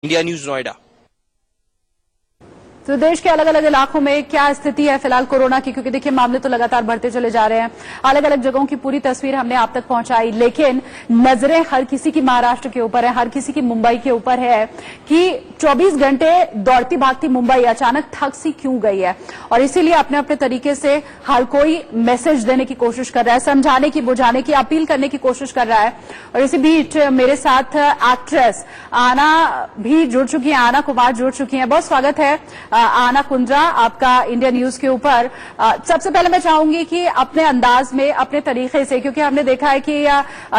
India news Noida. तो देश के अलग अलग इलाकों में क्या स्थिति है फिलहाल कोरोना की, क्योंकि देखिए मामले तो लगातार बढ़ते चले जा रहे हैं। अलग अलग जगहों की पूरी तस्वीर हमने आप तक पहुंचाई, लेकिन नजरें हर किसी की महाराष्ट्र के ऊपर है, हर किसी की मुंबई के ऊपर है कि 24 घंटे दौड़ती भागती मुंबई अचानक थक सी क्यों गई है। और इसीलिए अपने अपने तरीके से हर कोई मैसेज देने की कोशिश कर रहा है, समझाने की, बुझाने की, अपील करने की कोशिश कर रहा है। और इसी बीच मेरे साथ एक्ट्रेस आना भी जुड़ चुकी है, आना कुमार जुड़ चुकी है। बहुत स्वागत है आना कुंद्रा आपका इंडिया न्यूज के ऊपर। सबसे पहले मैं चाहूंगी कि अपने अंदाज में, अपने तरीके से, क्योंकि हमने देखा है कि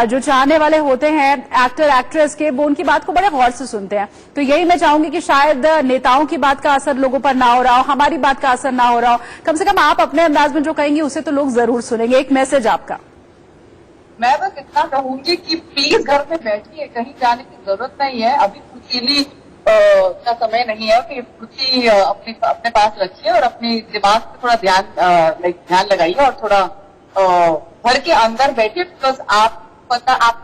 जो चाहने वाले होते हैं एक्टर एक्ट्रेस के, वो उनकी बात को बड़े गौर से सुनते हैं। तो यही मैं चाहूंगी कि शायद नेताओं की बात का असर लोगों पर ना हो रहा हो, हमारी बात का असर ना हो रहा हो, कम से कम आप अपने अंदाज में जो कहेंगे उसे तो लोग जरूर सुनेंगे। एक मैसेज आपका। मैं बस इतना कहूंगी कि प्लीज घर में बैठिए, कहीं जाने की जरूरत नहीं है। अभी फुर्तीली का समय नहीं है कि फुर्ती अपने पास रखिए और अपने दिमाग पे थोड़ा ध्यान लगाइए और थोड़ा घर के अंदर बैठिए। बिकॉज आपको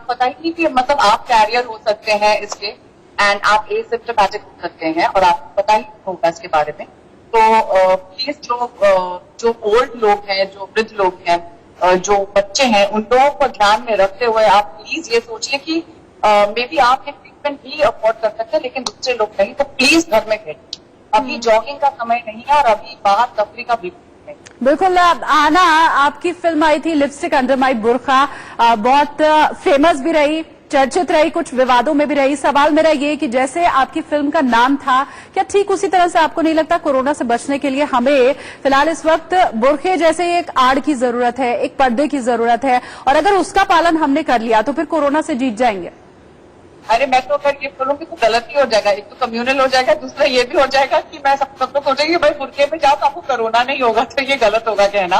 पता ही नहीं कि मतलब आप कैरियर हो सकते हैं इसके, एंड आप एसिम्प्टोमेटिक हो सकते हैं और आपको पता ही नहीं होगा इसके बारे में। तो प्लीज जो ओल्ड लोग हैं, जो वृद्ध लोग हैं, जो बच्चे हैं, उन लोगों को ध्यान में रखते हुए आप प्लीज ये सोचिए कि मे बी आप एक ट्रीटमेंट भी अफोर्ड कर सकते हैं, लेकिन दूसरे लोग नहीं। तो प्लीज घर में बैठिए, अभी जॉगिंग का समय नहीं है और अभी बाहर तफरी का भी नहीं। बिल्कुल। आना, आपकी फिल्म आई थी लिपस्टिक अंडर माई बुर्खा, बहुत फेमस भी रही, चर्चित रही, कुछ विवादों में भी रही। सवाल मेरा ये कि जैसे आपकी फिल्म का नाम था, क्या ठीक उसी तरह से आपको नहीं लगता कोरोना से बचने के लिए हमें फिलहाल इस वक्त बुरखे जैसे एक आड़ की जरूरत है, एक पर्दे की जरूरत है, और अगर उसका पालन हमने कर लिया तो फिर कोरोना से जीत जाएंगे? अरे मैं तो अगर ये बोलूंगी तो गलत ही हो जाएगा। एक तो कम्युनल हो जाएगा, दूसरा ये भी हो जाएगा कि मैं सब लोग सोचेंगे भाई बुरके में जाओ तो आपको कोरोना नहीं होगा, तो ये गलत होगा कहना।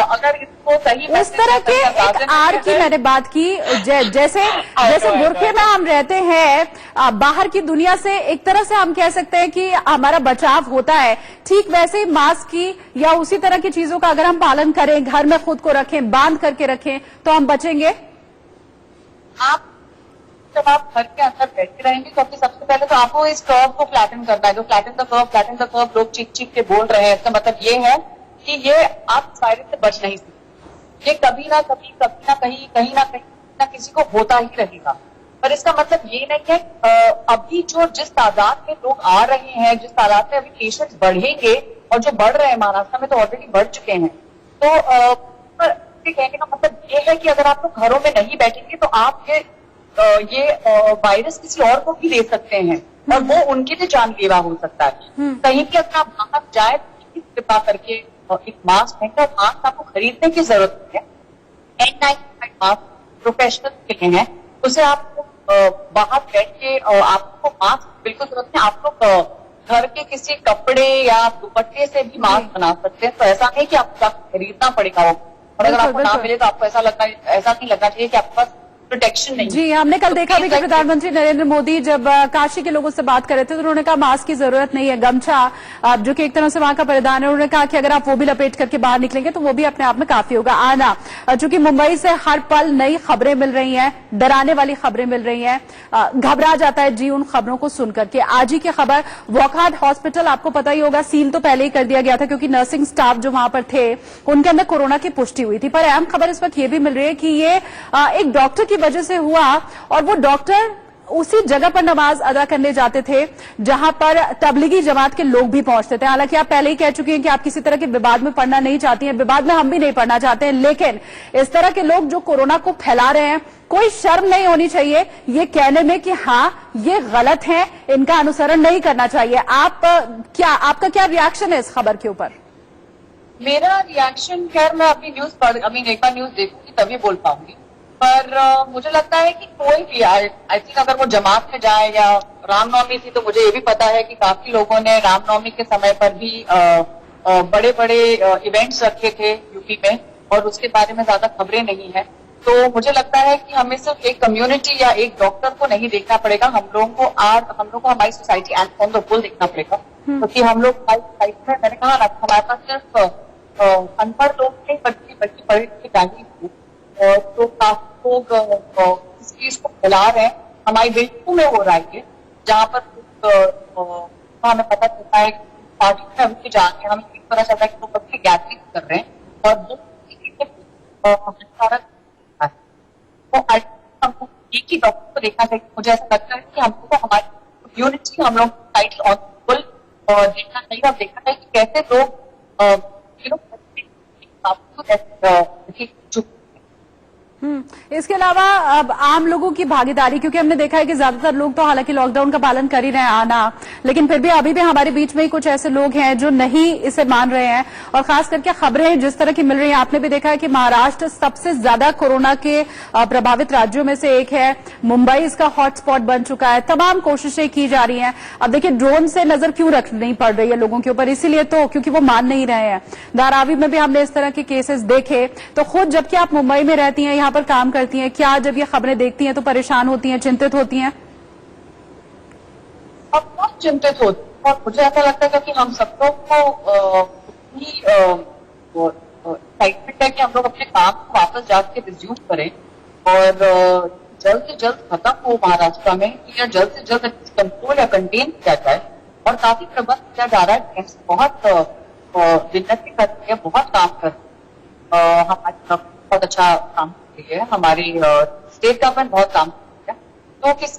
अगर इसको सही उस तरह के एक आड़ की मैंने बात की, जैसे बुरखे में हम रहते हैं, बाहर की दुनिया से एक तरह से हम कह सकते हैं कि हमारा बचाव होता है, ठीक वैसे ही मास्क की या उसी तरह की चीजों का अगर हम पालन करें, घर में खुद को रखें, बांध करके रखें, तो हम बचेंगे। जब आप घर के अंदर बैठे रहेंगे तो सबसे पहले तो आपको इस कर्व को फ्लैटन करना है। जो फ्लैटन द कर्व लोग चीख के बोल रहे हैं, इसका मतलब ये है कि ये आप वायरस से बच नहीं सकते। ये कभी ना कहीं ना किसी को होता ही रहेगा। पर इसका मतलब ये नहीं है अभी जिस तादाद में लोग आ रहे हैं, जिस तादाद में अभी केसेस बढ़ेंगे, और जो बढ़ रहे हैं महाराष्ट्र में तो ऑलरेडी बढ़ चुके हैं, तो कहने का मतलब ये है कि अगर आप लोग घरों में नहीं बैठेंगे तो आप ये वायरस किसी और को भी दे सकते हैं और वो उनके लिए जानलेवा हो सकता है। कहीं भी अगर आप बाहर जाए तो कृपा करके एक मास्क पहने, और मास्क आपको खरीदने की जरूरत है। N95 मास्क प्रोफेशनल के लिए है, उसे आपको बाहर बैठ के आपको मास्क बिल्कुल जरूरत है। आप लोग घर के किसी कपड़े या दुपट्टे से भी मास्क बना सकते हैं। तो ऐसा नहीं कि आपको खरीदना पड़ेगा वो, और अगर आपको ना मिले तो आपको ऐसा नहीं लगना चाहिए कि आपके पास प्रोटेक्शन नहीं। जी, हमने कल देखा भी कि प्रधानमंत्री नरेंद्र मोदी जब काशी के लोगों से बात कर रहे थे तो उन्होंने कहा मास्क की जरूरत नहीं है, गमछा जो कि एक तरह से वहां का परिधान है, उन्होंने कहा कि अगर आप वो भी लपेट करके बाहर निकलेंगे तो वो भी अपने आप में काफी होगा। आना, चूंकि मुंबई से हर पल नई खबरें मिल रही हैं, डराने वाली खबरें मिल रही हैं, घबरा जाता है जी उन खबरों को सुन करके। आज ही की खबर, वॉकहार्ट हॉस्पिटल, आपको पता ही होगा, सील तो पहले ही कर दिया गया था क्योंकि नर्सिंग स्टाफ जो वहां पर थे उनके अंदर कोरोना की पुष्टि हुई थी। पर अहम खबर इस वक्त ये भी मिल रही है कि ये एक डॉक्टर की वजह से हुआ, और वो डॉक्टर उसी जगह पर नमाज अदा करने जाते थे जहां पर तबलीगी जमात के लोग भी पहुंचते थे। हालांकि आप पहले ही कह चुकी हैं कि आप किसी तरह के विवाद में पड़ना नहीं चाहती हैं, विवाद में हम भी नहीं पड़ना चाहते हैं, लेकिन इस तरह के लोग जो कोरोना को फैला रहे हैं, कोई शर्म नहीं होनी चाहिए ये कहने में कि हाँ ये गलत है, इनका अनुसरण नहीं करना चाहिए। आपका क्या रिएक्शन है इस खबर के ऊपर? मेरा रिएक्शन, खैर मैं अपनी एक बार न्यूज देखूंगी तभी बोल पाऊंगी, पर मुझे लगता है कि कोई भी आई थिंक अगर वो जमात में जाए, या रामनवमी थी तो मुझे ये भी पता है कि काफी लोगों ने रामनवमी के समय पर भी बड़े बड़े इवेंट्स रखे थे यूपी में, और उसके बारे में ज्यादा खबरें नहीं है। तो मुझे लगता है कि हमें सिर्फ एक कम्युनिटी या एक डॉक्टर को नहीं देखना पड़ेगा, हम लोगों को हमारी society and on the whole देखना पड़ेगा। क्योंकि हम लोग सोसाइटी में, मैंने कहा ना, हमारे पास सिर्फ अनपढ़ लोग नहीं बल्कि पढ़े लिखे जागरूक थे, तो काफी लोग इस चीज को फैला रहे हैं। हमारी बिल्कुल में हो रहा है, जहाँ पर हमें पता चलता है पार्टी में उनके जाके हमें पता चलता है कि वो कभी गैदरिंग कर रहे हैं और वो तो हमको एक ही डॉक्टर को देखना चाहिए। मुझे ऐसा लगता है कि हमको तो हमारी यूनिटी हम लोग साइड ऑन फुल देखना चाहिए और देखना चाहिए कि कैसे लोग इसके अलावा अब आम लोगों की भागीदारी, क्योंकि हमने देखा है कि ज्यादातर लोग तो हालांकि लॉकडाउन का पालन कर ही रहे हैं आना, लेकिन फिर भी अभी भी हमारे बीच में ही कुछ ऐसे लोग हैं जो नहीं इसे मान रहे हैं। और खास करके खबरें जिस तरह की मिल रही हैं, आपने भी देखा है कि महाराष्ट्र सबसे ज्यादा कोरोना के प्रभावित राज्यों में से एक है। मुंबई इसका हॉटस्पॉट बन चुका है। तमाम कोशिशें की जा रही हैं। अब देखिए ड्रोन से नजर क्यों रखनी पड़ रही है लोगों के ऊपर, इसीलिए तो क्योंकि वो मान नहीं रहे हैं। धारावी में भी हमने इस तरह के केसेस देखे। तो खुद जबकि आप मुंबई में रहती हैं, यहाँ पर काम करती हैं, क्या जब ये खबरें देखती हैं तो परेशान होती हैं, चिंतित होती हैं? अब बहुत चिंतित होती है और मुझे ऐसा लगता है कि हम सब लोग को एक्साइटमेंट है कि हम लोग अपने काम को वापस जाके रिज्यूम करें और जल्द से जल्द खत्म हो महाराष्ट्र में, या जल्द से जल्द कंट्रोल या कंटेन किया जाए। और काफी प्रबंध किया जा रहा है, बहुत विन्नति करती है, बहुत काम करती है, हमारी बहुत अच्छा काम करती है, हमारी स्टेट गवर्नमेंट बहुत काम करती है। तो किस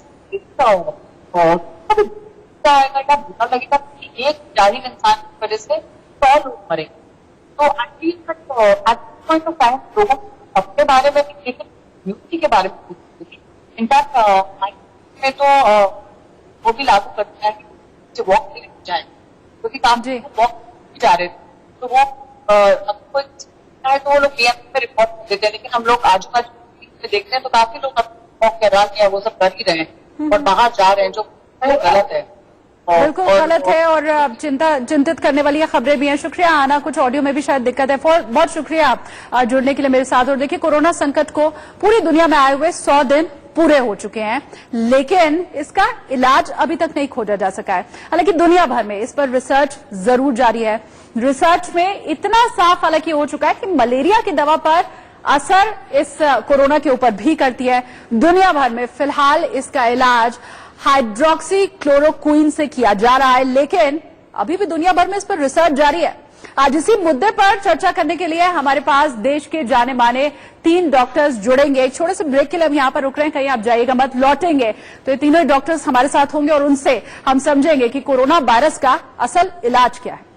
आएगा या बुरा लगेगा कि एक जाहिर इंसान की वजह से 100 लोग मरे, तो पॉइंट ऑफ टाइम लोगों अपने बारे में भी देखें, यूनिटी के बारे में इनफैक्ट में तो वो भी लागू करते हैं कि वॉक के लिए जाए, क्योंकि काम वॉक जा रहे थे तो वो अब कोई है तो वो लोग बीएमसी में रिपोर्ट कर देते हैं, लेकिन हम लोग आजू बाजू देखते हैं तो काफी लोग वॉक कर रहा है, वो सब कर ही रहे हैं और बाहर जा रहे हैं, जो गलत है, बिल्कुल गलत है। और चिंतित करने वाली खबरें भी हैं। शुक्रिया आना, कुछ ऑडियो में भी शायद दिक्कत है। बहुत शुक्रिया आप जुड़ने के लिए मेरे साथ। और देखिए कोरोना संकट को पूरी दुनिया में आए हुए 100 दिन पूरे हो चुके हैं, लेकिन इसका इलाज अभी तक नहीं खोजा जा सका है। हालांकि दुनिया भर में इस पर रिसर्च जरूर जारी है। रिसर्च में इतना साफ हालांकि हो चुका है कि मलेरिया की दवा पर असर इस कोरोना के ऊपर भी करती है। दुनिया भर में फिलहाल इसका इलाज हाइड्रोक्सी क्लोरोक्विन से किया जा रहा है, लेकिन अभी भी दुनिया भर में इस पर रिसर्च जारी है। आज इसी मुद्दे पर चर्चा करने के लिए हमारे पास देश के जाने माने 3 डॉक्टर्स जुड़ेंगे। एक छोटे से ब्रेक के लिए हम यहां पर रुक रहे हैं, कहीं आप जाइएगा मत, लौटेंगे तो ये तीनों डॉक्टर्स हमारे साथ होंगे और उनसे हम समझेंगे कि कोरोना वायरस का असल इलाज क्या है।